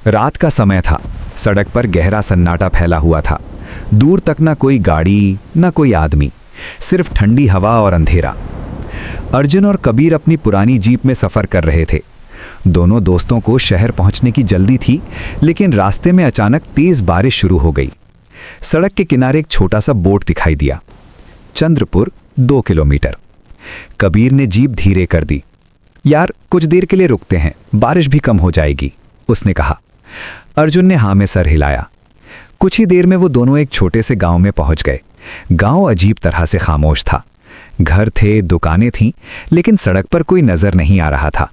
रात का समय था। सड़क पर गहरा सन्नाटा फैला हुआ था। दूर तक ना कोई गाड़ी, ना कोई आदमी, सिर्फ ठंडी हवा और अंधेरा। अर्जुन और कबीर अपनी पुरानी जीप में सफ़र कर रहे थे। दोनों दोस्तों को शहर पहुंचने की जल्दी थी, लेकिन रास्ते में अचानक तेज बारिश शुरू हो गई। सड़क के किनारे एक छोटा सा बोर्ड दिखाई दिया, चंद्रपुर 2 किलोमीटर। कबीर ने जीप धीरे कर दी। यार, कुछ देर के लिए रुकते हैं, बारिश भी कम हो जाएगी, उसने कहा। अर्जुन ने हाँ में सर हिलाया। कुछ ही देर में वो दोनों एक छोटे से गांव में पहुंच गए। गांव अजीब तरह से खामोश था। घर थे, दुकानें थीं, लेकिन सड़क पर कोई नजर नहीं आ रहा था।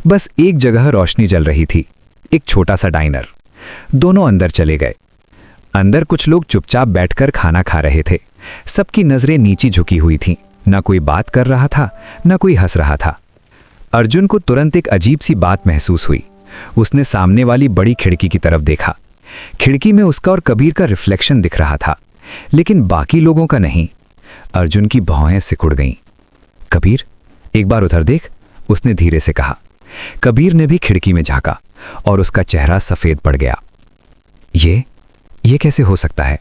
बस एक जगह रोशनी जल रही थी, एक छोटा सा डाइनर। दोनों अंदर चले गए। अंदर कुछ लोग चुपचाप बैठकर खाना खा रहे थे। सबकी नजरें नीची झुकी हुई थीं। ना कोई बात कर रहा था, ना कोई हंस रहा था। अर्जुन को तुरंत एक अजीब सी बात महसूस हुई। उसने सामने वाली बड़ी खिड़की की तरफ देखा। खिड़की में उसका और कबीर का रिफ्लेक्शन दिख रहा था, लेकिन बाकी लोगों का नहीं। अर्जुन की भौहें सिकुड़ गईं। कबीर, एक बार उधर देख, उसने धीरे से कहा। कबीर ने भी खिड़की में झांका और उसका चेहरा सफेद पड़ गया। ये कैसे हो सकता है?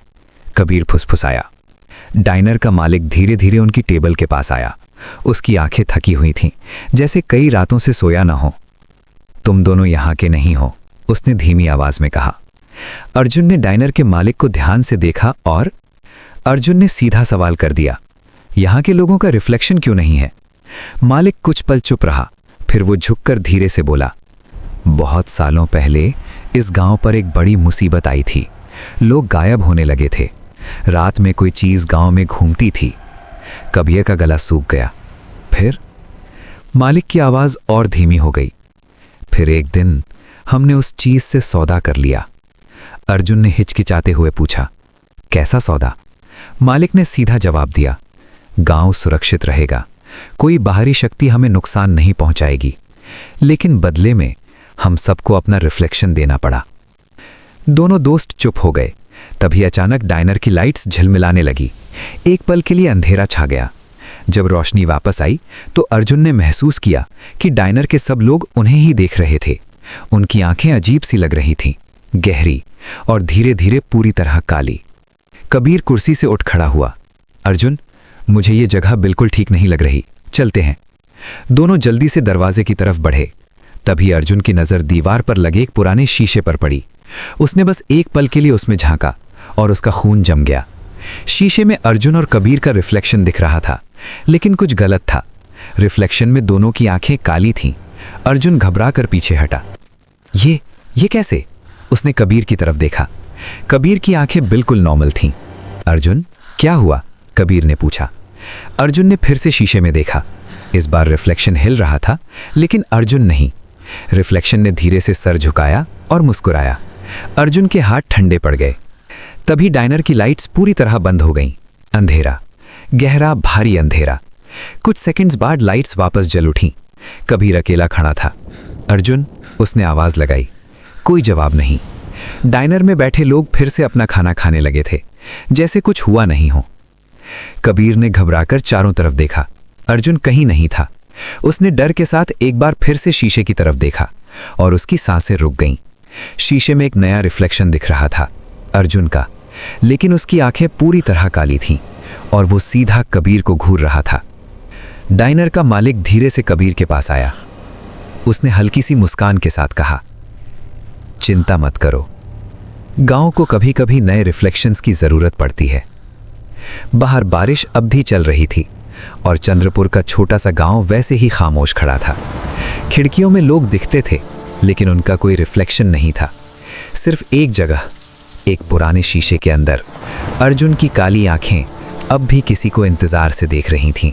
कबीर फुसफुसाया। डाइनर का मालिक धीरे धीरे उनकी टेबल के पास आया। उसकी आंखें थकी हुई थीं, जैसे कई रातों से सोया न हो। तुम दोनों यहाँ के नहीं हो, उसने धीमी आवाज में कहा। अर्जुन ने डाइनर के मालिक को ध्यान से देखा और अर्जुन ने सीधा सवाल कर दिया, यहाँ के लोगों का रिफ्लेक्शन क्यों नहीं है? मालिक कुछ पल चुप रहा, फिर वो झुककर धीरे से बोला, बहुत सालों पहले इस गांव पर एक बड़ी मुसीबत आई थी। लोग गायब होने लगे थे। रात में कोई चीज गांव में घूमती थी। कबीर का गला सूख गया। फिर? मालिक की आवाज और धीमी हो गई। फिर एक दिन हमने उस चीज से सौदा कर लिया। अर्जुन ने हिचकिचाते हुए पूछा, कैसा सौदा? मालिक ने सीधा जवाब दिया, गांव सुरक्षित रहेगा, कोई बाहरी शक्ति हमें नुकसान नहीं पहुंचाएगी, लेकिन बदले में हम सबको अपना रिफ्लेक्शन देना पड़ा। दोनों दोस्त चुप हो गए। तभी अचानक डाइनर की लाइट्स झिलमिलाने लगी। एक पल के लिए अंधेरा छा गया। जब रोशनी वापस आई तो अर्जुन ने महसूस किया कि डाइनर के सब लोग उन्हें ही देख रहे थे। उनकी आंखें अजीब सी लग रही थीं, गहरी और धीरे धीरे पूरी तरह काली। कबीर कुर्सी से उठ खड़ा हुआ। अर्जुन, मुझे ये जगह बिल्कुल ठीक नहीं लग रही, चलते हैं। दोनों जल्दी से दरवाजे की तरफ बढ़े। तभी अर्जुन की नजर दीवार पर लगे एक पुराने शीशे पर पड़ी। उसने बस एक पल के लिए उसमें झांका और उसका खून जम गया। शीशे में अर्जुन और कबीर का रिफ्लेक्शन दिख रहा था, लेकिन कुछ गलत था। रिफ्लेक्शन में दोनों की आंखें काली थीं। अर्जुन घबरा कर पीछे हटा। ये कैसे? उसने कबीर की तरफ देखा। कबीर की आंखें बिल्कुल नॉर्मल थीं। अर्जुन, क्या हुआ? कबीर ने पूछा। अर्जुन ने फिर से शीशे में देखा। इस बार रिफ्लेक्शन हिल रहा था, लेकिन अर्जुन नहीं। रिफ्लेक्शन ने धीरे से सर झुकाया और मुस्कुराया। अर्जुन के हाथ ठंडे पड़ गए। तभी डाइनर की लाइट्स पूरी तरह बंद हो गईं। अंधेरा, गहरा भारी अंधेरा। कुछ सेकंड्स बाद लाइट्स वापस जल उठीं। कबीर अकेला खड़ा था। अर्जुन, उसने आवाज लगाई। कोई जवाब नहीं। डाइनर में बैठे लोग फिर से अपना खाना खाने लगे थे, जैसे कुछ हुआ नहीं हो। कबीर ने घबराकर चारों तरफ देखा। अर्जुन कहीं नहीं था। उसने डर के साथ एक बार फिर से शीशे की तरफ देखा और उसकी सांसें रुक गईं। शीशे में एक नया रिफ्लेक्शन दिख रहा था, अर्जुन का, लेकिन उसकी आंखें पूरी तरह काली थीं और वो सीधा कबीर को घूर रहा था। डाइनर का मालिक धीरे से कबीर के पास आया। उसने हल्की सी मुस्कान के साथ कहा, चिंता मत करो, गांव को कभी कभी नए रिफ्लेक्शंस की जरूरत पड़ती है। बाहर बारिश अब भी चल रही थी और चंद्रपुर का छोटा सा गांव वैसे ही खामोश खड़ा था। खिड़कियों में लोग दिखते थे, लेकिन उनका कोई रिफ्लेक्शन नहीं था। सिर्फ एक जगह, एक पुराने शीशे के अंदर अर्जुन की काली आंखें अब भी किसी को इंतजार से देख रही थीं।